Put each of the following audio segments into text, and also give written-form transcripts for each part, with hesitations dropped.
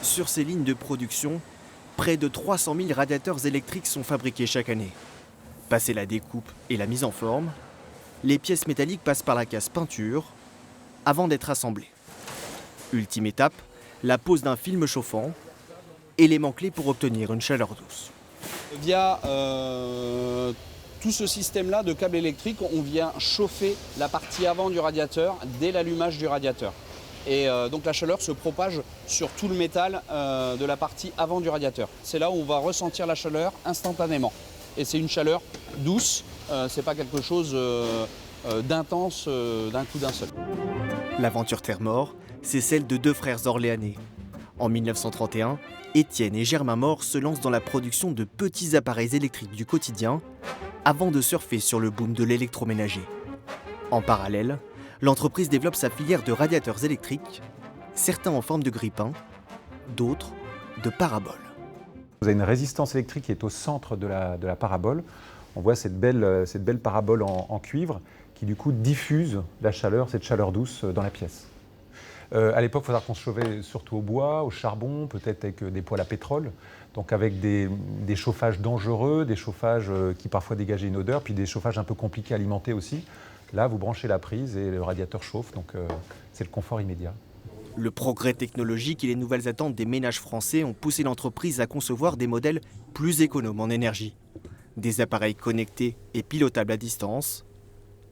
Sur ces lignes de production, près de 300 000 radiateurs électriques sont fabriqués chaque année. Passé la découpe et la mise en forme, les pièces métalliques passent par la case peinture avant d'être assemblées. Ultime étape, la pose d'un film chauffant, élément clé pour obtenir une chaleur douce. Via tout ce système-là de câbles électriques, on vient chauffer la partie avant du radiateur dès l'allumage du radiateur. Et donc la chaleur se propage sur tout le métal de la partie avant du radiateur. C'est là où on va ressentir la chaleur instantanément. Et c'est une chaleur douce, c'est pas quelque chose d'intense d'un coup d'un seul. L'aventure Terre-Mort, c'est celle de deux frères orléanais. En 1931, Étienne et Germain Mort se lancent dans la production de petits appareils électriques du quotidien avant de surfer sur le boom de l'électroménager. En parallèle, l'entreprise développe sa filière de radiateurs électriques, certains en forme de grille-pain, d'autres de paraboles. Vous avez une résistance électrique qui est au centre de la parabole. On voit cette belle parabole en cuivre qui du coup diffuse la chaleur, cette chaleur douce dans la pièce. À l'époque, il faudra qu'on se chauffait surtout au bois, au charbon, peut-être avec des poêles à pétrole, donc avec des chauffages dangereux, des chauffages qui parfois dégageaient une odeur, puis des chauffages un peu compliqués à alimenter aussi. Là, vous branchez la prise et le radiateur chauffe, donc c'est le confort immédiat. Le progrès technologique et les nouvelles attentes des ménages français ont poussé l'entreprise à concevoir des modèles plus économes en énergie. Des appareils connectés et pilotables à distance,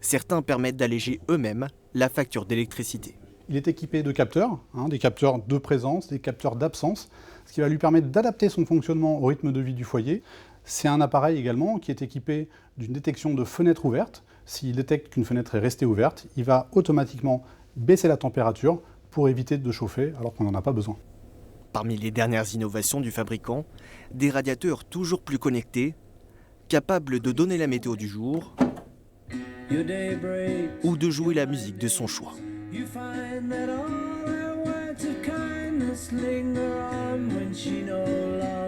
certains permettent d'alléger eux-mêmes la facture d'électricité. Il est équipé de capteurs, des capteurs de présence, des capteurs d'absence, ce qui va lui permettre d'adapter son fonctionnement au rythme de vie du foyer. C'est un appareil également qui est équipé d'une détection de fenêtre ouverte. S'il détecte qu'une fenêtre est restée ouverte, il va automatiquement baisser la température pour éviter de chauffer alors qu'on n'en a pas besoin. Parmi les dernières innovations du fabricant, des radiateurs toujours plus connectés, capables de donner la météo du jour ou de jouer la musique de son choix. You find that all our words of kindness linger on when she knows